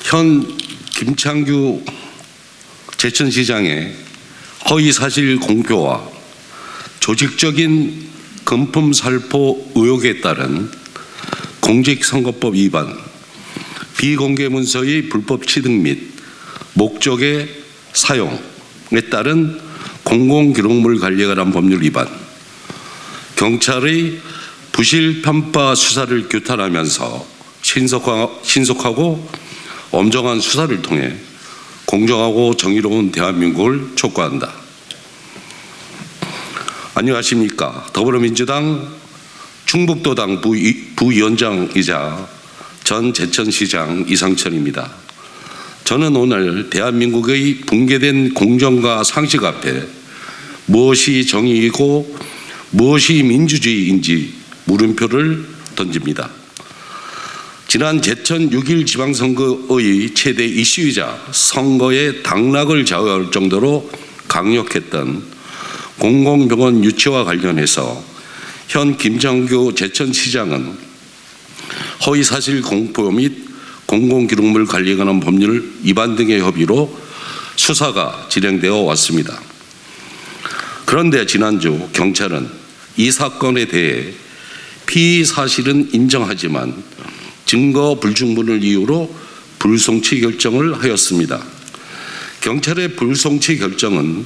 현 김창규 제천시장의 허위사실 공표와 조직적인 금품 살포 의혹에 따른 공직선거법 위반, 비공개 문서의 불법 취득 및 목적의 사용에 따른 공공기록물 관리에 관한 법률 위반, 경찰의 부실 편파 수사를 규탄하면서 신속하고 엄정한 수사를 통해 공정하고 정의로운 대한민국을 촉구한다. 안녕하십니까. 더불어민주당 충북도당 부위원장이자 전 제천시장 이상천입니다. 저는 오늘 대한민국의 붕괴된 공정과 상식 앞에 무엇이 정의이고 무엇이 민주주의인지 물음표를 던집니다. 지난 제천 6.1 지방선거의 최대 이슈이자 선거의 당락을 좌우할 정도로 강력했던 공공병원 유치와 관련해서 현 김창규 제천시장은 허위사실 공표 및 공공기록물 관리에 관한 법률 위반 등의 혐의로 수사가 진행되어 왔습니다. 그런데 지난주 경찰은 이 사건에 대해 피의 사실은 인정하지만 증거 불충분을 이유로 불송치 결정을 하였습니다. 경찰의 불송치 결정은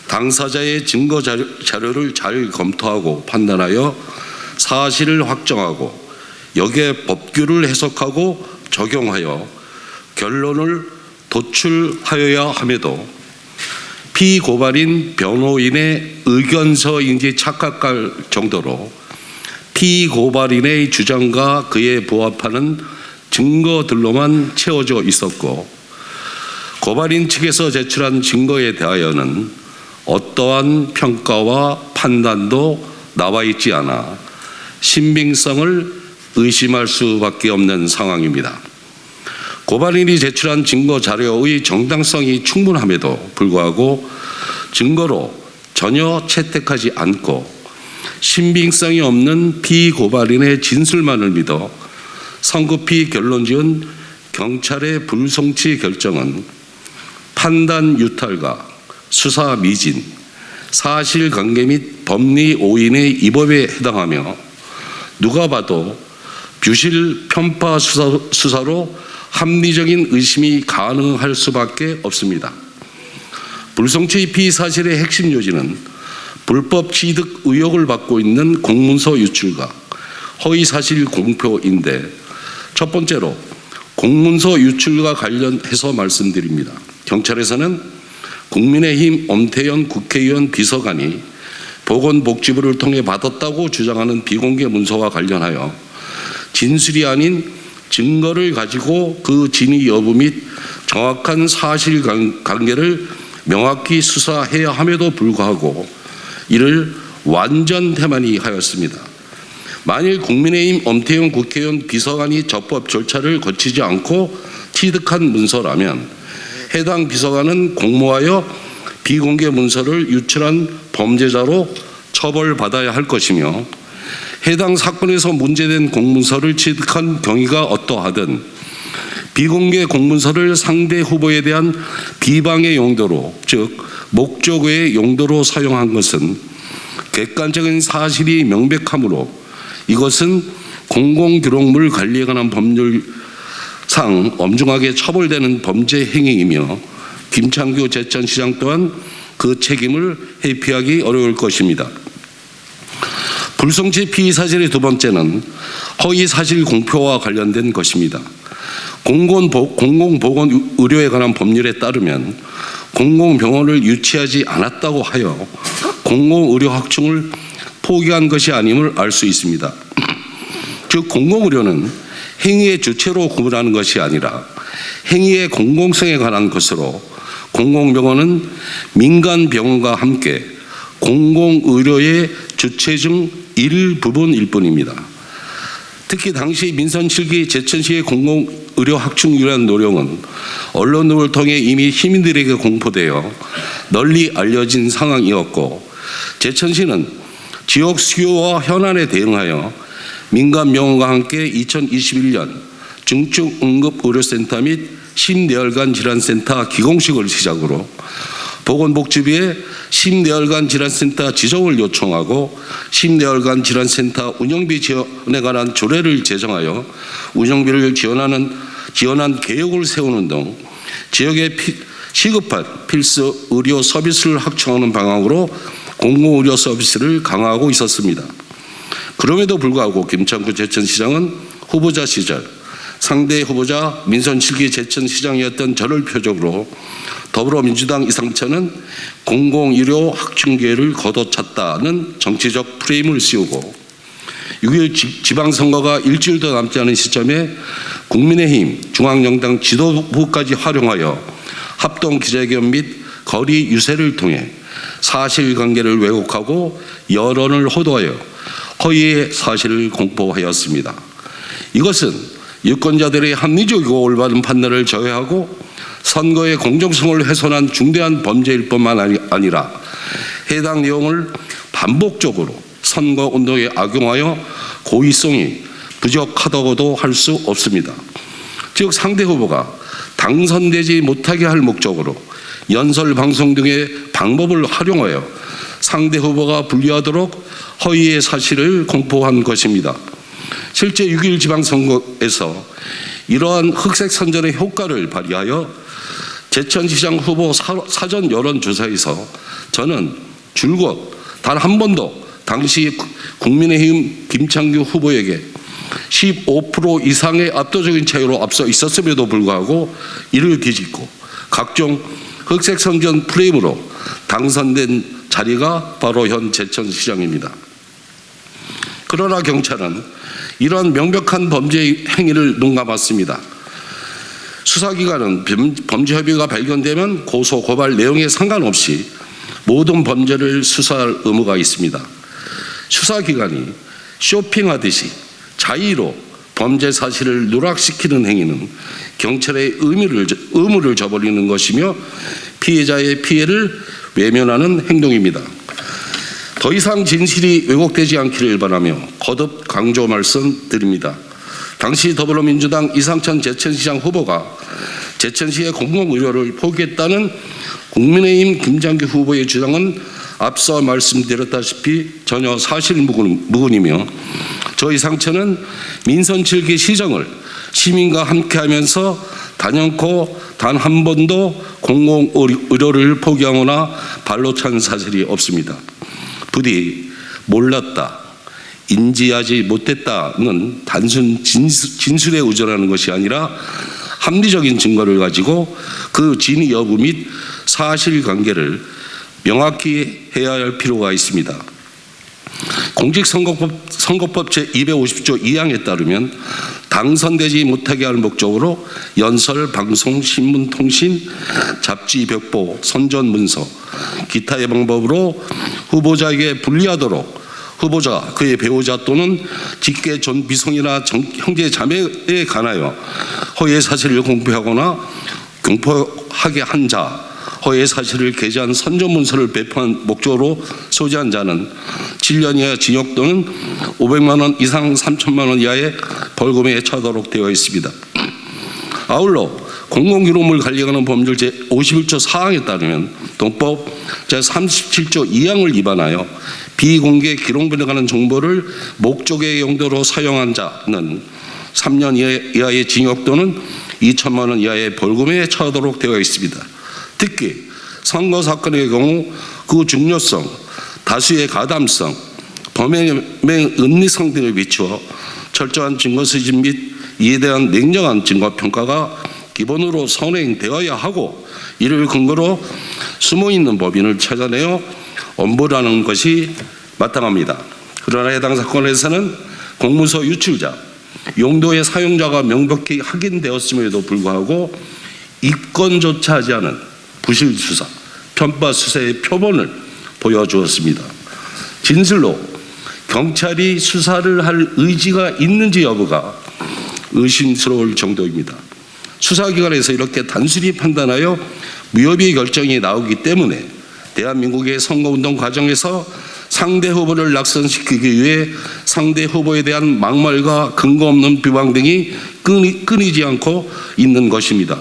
당사자의 증거 자료를 잘 검토하고 판단하여 사실을 확정하고 여기에 법규를 해석하고 적용하여 결론을 도출하여야 함에도 피고발인 변호인의 의견서인지 착각할 정도로 피고발인의 주장과 그에 부합하는 증거들로만 채워져 있었고, 고발인 측에서 제출한 증거에 대하여는 어떠한 평가와 판단도 나와 있지 않아 신빙성을 의심할 수밖에 없는 상황입니다. 고발인이 제출한 증거 자료의 정당성이 충분함에도 불구하고 증거로 전혀 채택하지 않고 신빙성이 없는 피고발인의 진술만을 믿어 성급히 결론 지은 경찰의 불송치 결정은 판단 유탈과 수사 미진, 사실관계 및 법리 오인의 위법에 해당하며 누가 봐도 부실 편파 수사로 합리적인 의심이 가능할 수밖에 없습니다. 불송치 피의 사실의 핵심 요지는 불법 취득 의혹을 받고 있는 공문서 유출과 허위사실 공표인데, 첫 번째로 공문서 유출과 관련해서 말씀드립니다. 경찰에서는 국민의힘 엄태현 국회의원 비서관이 보건복지부를 통해 받았다고 주장하는 비공개 문서와 관련하여 진술이 아닌 증거를 가지고 그 진위 여부 및 정확한 사실관계를 명확히 수사해야 함에도 불구하고 이를 완전 태만히 하였습니다. 만일 국민의힘 엄태영 국회의원 비서관이 적법 절차를 거치지 않고 취득한 문서라면 해당 비서관은 공모하여 비공개 문서를 유출한 범죄자로 처벌받아야 할 것이며, 해당 사건에서 문제된 공문서를 취득한 경위가 어떠하든 비공개 공문서를 상대 후보에 대한 비방의 용도로, 즉 목적 외의 용도로 사용한 것은 객관적인 사실이 명백하므로 이것은 공공기록물 관리에 관한 법률상 엄중하게 처벌되는 범죄 행위이며 김창규 제천시장 또한 그 책임을 회피하기 어려울 것입니다. 불송치 피의 사실의 두 번째는 허위사실 공표와 관련된 것입니다. 공공보건 의료에 관한 법률에 따르면 공공병원을 유치하지 않았다고 하여 공공의료 확충을 포기한 것이 아님을 알 수 있습니다. 즉 공공의료는 행위의 주체로 구분하는 것이 아니라 행위의 공공성에 관한 것으로, 공공병원은 민간병원과 함께 공공의료의 주체 중 일부분일 뿐입니다. 특히 당시 민선 7기 제천시의 공공의료 확충을 위한 노력은 언론을 통해 이미 시민들에게 공포되어 널리 알려진 상황이었고, 제천시는 지역 수요와 현안에 대응하여 민간병원과 함께 2021년 중증응급의료센터 및 심내혈관 질환센터 기공식을 시작으로 보건복지부에 심내혈관 질환센터 지정을 요청하고 심내혈관 질환센터 운영비 지원에 관한 조례를 제정하여 운영비를 지원한 계획을 세우는 등 지역에 시급한 필수 의료 서비스를 확충하는 방향으로 공공의료 서비스를 강화하고 있었습니다. 그럼에도 불구하고 김창구 제천시장은 후보자 시절 상대 후보자 민선 7기 제천시장이었던 저를 표적으로 더불어민주당 이상천은 공공의료 확충 기회를 걷어찼다는 정치적 프레임을 씌우고 6.1 지방선거가 일주일도 남지 않은 시점에 국민의힘 중앙정당 지도부까지 활용하여 합동기자회견 및 거리 유세를 통해 사실관계를 왜곡하고 여론을 호도하여 허위의 사실을 공포하였습니다. 이것은 유권자들의 합리적이고 올바른 판단을 저해하고 선거의 공정성을 훼손한 중대한 범죄일 뿐만 아니라 해당 내용을 반복적으로 선거운동에 악용하여 고의성이 부족하다고도 할 수 없습니다. 즉 상대 후보가 당선되지 못하게 할 목적으로 연설 방송 등의 방법을 활용하여 상대 후보가 불리하도록 허위의 사실을 공포한 것입니다. 실제 6.1 지방선거에서 이러한 흑색 선전의 효과를 발휘하여 제천시장 후보 사전 여론조사에서 저는 줄곧 단 한 번도 당시 국민의힘 김창규 후보에게 15% 이상의 압도적인 차이로 앞서 있었음에도 불구하고 이를 뒤집고 각종 흑색 선전 프레임으로 당선된 자리가 바로 현 제천시장입니다. 그러나 경찰은 이러한 명백한 범죄 행위를 눈감았습니다. 수사기관은 범죄 혐의가 발견되면 고소, 고발 내용에 상관없이 모든 범죄를 수사할 의무가 있습니다. 수사기관이 쇼핑하듯이 자의로 범죄 사실을 누락시키는 행위는 경찰의 의무를 저버리는 것이며 피해자의 피해를 외면하는 행동입니다. 더 이상 진실이 왜곡되지 않기를 바라며 거듭 강조 말씀드립니다. 당시 더불어민주당 이상천 제천시장 후보가 제천시의 공공의료를 포기했다는 국민의힘 김장규 후보의 주장은 앞서 말씀드렸다시피 전혀 사실무근이며 저 이상천은 민선 7기 시정을 시민과 함께하면서 단연코 단 한 번도 공공의료를 포기하거나 발로 찬 사실이 없습니다. 부디 몰랐다, 인지하지 못했다는 단순 진술에 의존하는 것이 아니라 합리적인 증거를 가지고 그 진위 여부 및 사실관계를 명확히 해야 할 필요가 있습니다. 공직선거법 제250조 2항에 따르면 당선되지 못하게 할 목적으로 연설, 방송, 신문, 통신, 잡지, 벽보, 선전 문서, 기타의 방법으로 후보자에게 불리하도록 후보자, 그의 배우자 또는 직계 존비속이나 형제 자매에 관하여 허위의 사실을 공표하거나 공표하게 한 자, 허위의 사실을 게재한 선전문서를 배포한 목적으로 소지한 자는 7년 이하 징역 또는 500만 원 이상 3천만 원 이하의 벌금에 처하도록 되어 있습니다. 아울러 공공기록물 관리하는 법률 제51조 4항에 따르면 동법 제37조 2항을 위반하여 비공개 기록물에 관한 정보를 목적의 용도로 사용한 자는 3년 이하의 징역 또는 2천만 원 이하의 벌금에 처하도록 되어 있습니다. 특히 선거 사건의 경우 그 중요성, 다수의 가담성, 범행의 은리성 등을 비추어 철저한 증거 수집 및 이에 대한 냉정한 증거 평가가 기본으로 선행되어야 하고 이를 근거로 숨어있는 법인을 찾아내어 엄벌하는 것이 마땅합니다. 그러나 해당 사건에서는 공문서 유출자, 용도의 사용자가 명백히 확인되었음에도 불구하고 입건조차 하지 않은 부실 수사, 편파 수사의 표본을 보여주었습니다. 진실로 경찰이 수사를 할 의지가 있는지 여부가 의심스러울 정도입니다. 수사기관에서 이렇게 단순히 판단하여 무혐의 결정이 나오기 때문에 대한민국의 선거운동 과정에서 상대 후보를 낙선시키기 위해 상대 후보에 대한 막말과 근거 없는 비방 등이 끊이지 않고 있는 것입니다.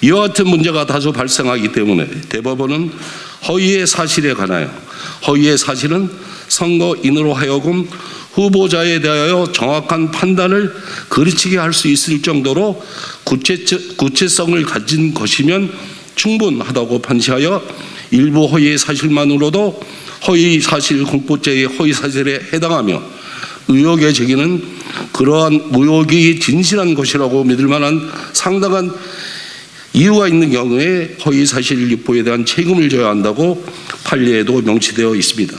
이와 같은 문제가 다소 발생하기 때문에 대법원은 허위의 사실에 관하여 허위의 사실은 선거인으로 하여금 후보자에 대하여 정확한 판단을 거르치게 할 수 있을 정도로 구체성을 가진 것이면 충분하다고 판시하여 일부 허위의 사실만으로도 허위 사실 공포죄의 허위 사실에 해당하며 의혹의 제기는 그러한 의혹이 진실한 것이라고 믿을 만한 상당한 이유가 있는 경우에 허위 사실 유포에 대한 책임을 져야 한다고 판례에도 명시되어 있습니다.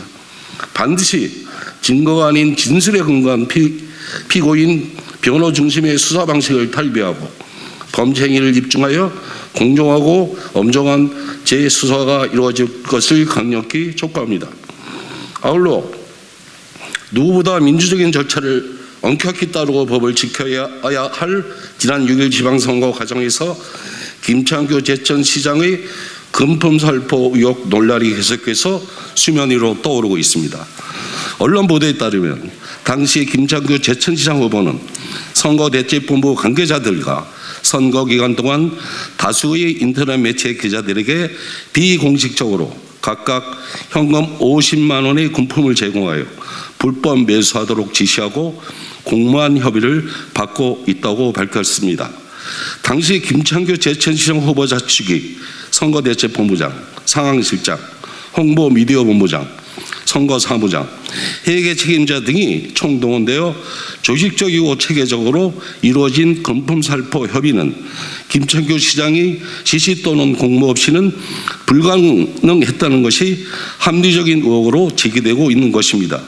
반드시 증거가 아닌 진술에 근거한 피고인 변호 중심의 수사 방식을 탈피하고 범죄 행위를 입증하여 공정하고 엄정한 재수사가 이루어질 것을 강력히 촉구합니다. 아울러 누구보다 민주적인 절차를 엄격히 따르고 법을 지켜야 할 지난 6일 지방선거 과정에서 김창규 제천시장의 금품 살포 의혹 논란이 계속해서 수면 위로 떠오르고 있습니다. 언론 보도에 따르면 당시 김창규 제천시장 후보는 선거대책본부 관계자들과 선거 기간 동안 다수의 인터넷 매체 기자들에게 비공식적으로 각각 현금 50만 원의 금품을 제공하여 불법 매수하도록 지시하고 공모한 협의를 받고 있다고 밝혔습니다. 당시 김창규 제천시장 후보자 측이 선거대책본부장, 상황실장, 홍보미디어본부장, 선거사무장, 회계 책임자 등이 총동원되어 조직적이고 체계적으로 이루어진 금품 살포 협의는 김창규 시장이 지시 또는 공모 없이는 불가능했다는 것이 합리적인 의혹으로 제기되고 있는 것입니다.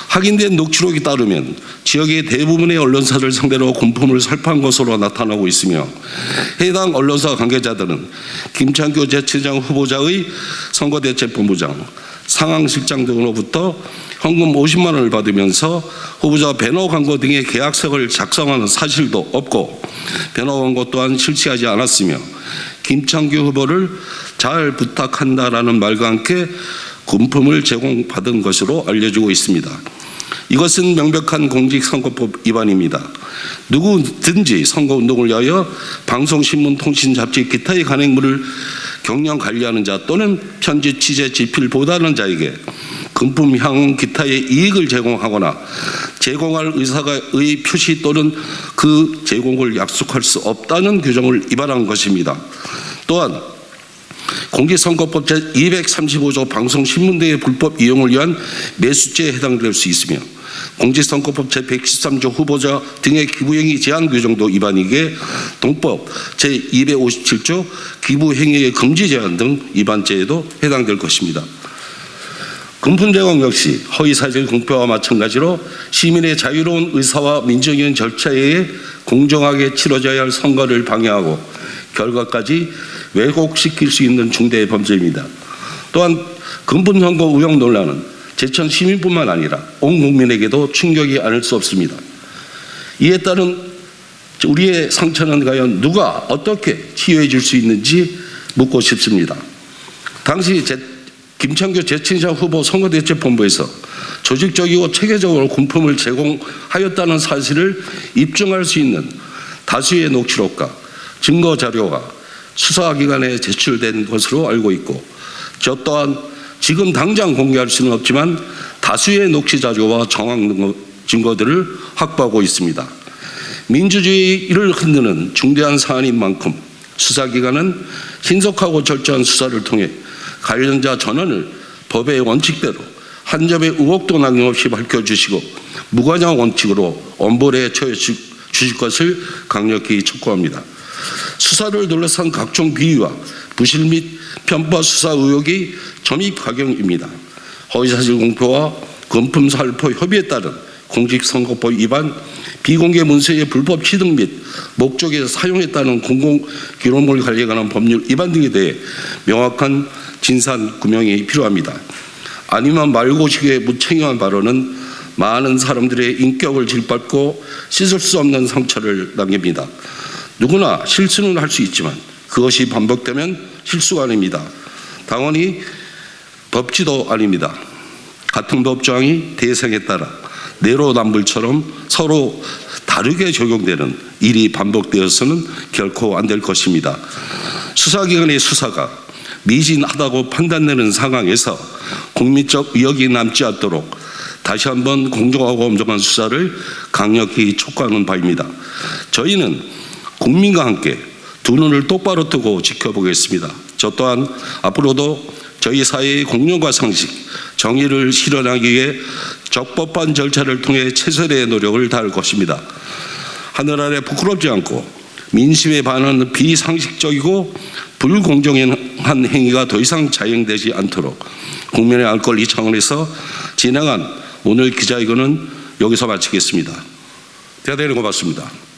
확인된 녹취록에 따르면 지역의 대부분의 언론사를 상대로 금품을 살포한 것으로 나타나고 있으며 해당 언론사 관계자들은 김창규 제천시장 후보자의 선거대책본부장, 상황실장 등으로부터 현금 50만 원을 받으면서 후보자 배너 광고 등의 계약서를 작성하는 사실도 없고 배너 광고 또한 실시하지 않았으며 김창규 후보를 잘 부탁한다라는 말과 함께 금품을 제공받은 것으로 알려지고 있습니다. 이것은 명백한 공직선거법 위반입니다. 누구든지 선거운동을 위하여 방송, 신문, 통신, 잡지, 기타의 간행물을 경영 관리하는 자 또는 편집, 취재, 집필, 보도하는 자에게 금품, 향응, 기타의 이익을 제공하거나 제공할 의사의 표시 또는 그 제공을 약속할 수 없다는 규정을 위반한 것입니다. 또한 공직선거법 제235조 방송, 신문 등의 불법 이용을 위한 매수죄에 해당될 수 있으며 공직선거법 제113조 후보자 등의 기부행위 제한 규정도 위반이기에 동법 제257조 기부행위의 금지 제한 등 위반죄에도 해당될 것입니다. 금품 제공 역시 허위사실 공표와 마찬가지로 시민의 자유로운 의사와 민주적인 절차에 의해 공정하게 치러져야 할 선거를 방해하고 결과까지 왜곡시킬 수 있는 중대 범죄입니다. 또한 금품 선거 의혹 논란은 제천 시민뿐만 아니라 온 국민에게도 충격이 아닐 수 없습니다. 이에 따른 우리의 상처는 과연 누가 어떻게 치유해 줄 수 있는지 묻고 싶습니다. 당시 김창규 제천시장 후보 선거대책본부에서 조직적이고 체계적으로 금품을 제공하였다는 사실을 입증할 수 있는 다수의 녹취록과 증거 자료가 수사기관에 제출된 것으로 알고 있고 저 또한 지금 당장 공개할 수는 없지만 다수의 녹취 자료와 정황 증거들을 확보하고 있습니다. 민주주의를 흔드는 중대한 사안인 만큼 수사기관은 신속하고 철저한 수사를 통해 관련자 전원을 법의 원칙대로 한 점의 의혹도 남김없이 밝혀주시고 무관용 원칙으로 엄벌에 처해 주실 것을 강력히 촉구합니다. 수사를 둘러싼 각종 비위와 부실 및 편파 수사 의혹이 점입가경입니다. 허위사실 공표와 금품 살포 협의에 따른 공직선거법 위반, 비공개 문서의 불법 취득 및 목적에 사용에 따른 공공기록물 관리에 관한 법률 위반 등에 대해 명확한 진상 규명이 필요합니다. 아니면 말고식의 무책임한 발언은 많은 사람들의 인격을 짓밟고 씻을 수 없는 상처를 남깁니다. 누구나 실수는 할 수 있지만 그것이 반복되면 실수가 아닙니다. 당연히 법치도 아닙니다. 같은 법조항이 대상에 따라 내로남불처럼 서로 다르게 적용되는 일이 반복되어서는 결코 안 될 것입니다. 수사기관의 수사가 미진하다고 판단되는 상황에서 국민적 위협이 남지 않도록 다시 한번 공정하고 엄정한 수사를 강력히 촉구하는 바입니다. 저희는 국민과 함께 두 눈을 똑바로 뜨고 지켜보겠습니다. 저 또한 앞으로도 저희 사회의 공정과 상식, 정의를 실현하기 위해 적법한 절차를 통해 최선의 노력을 다할 것입니다. 하늘 아래 부끄럽지 않고 민심에 반하는 비상식적이고 불공정한 행위가 더 이상 자행되지 않도록 국민의 알 권리 차원에서 진행한 오늘 기자회견은 여기서 마치겠습니다. 대단히 고맙습니다.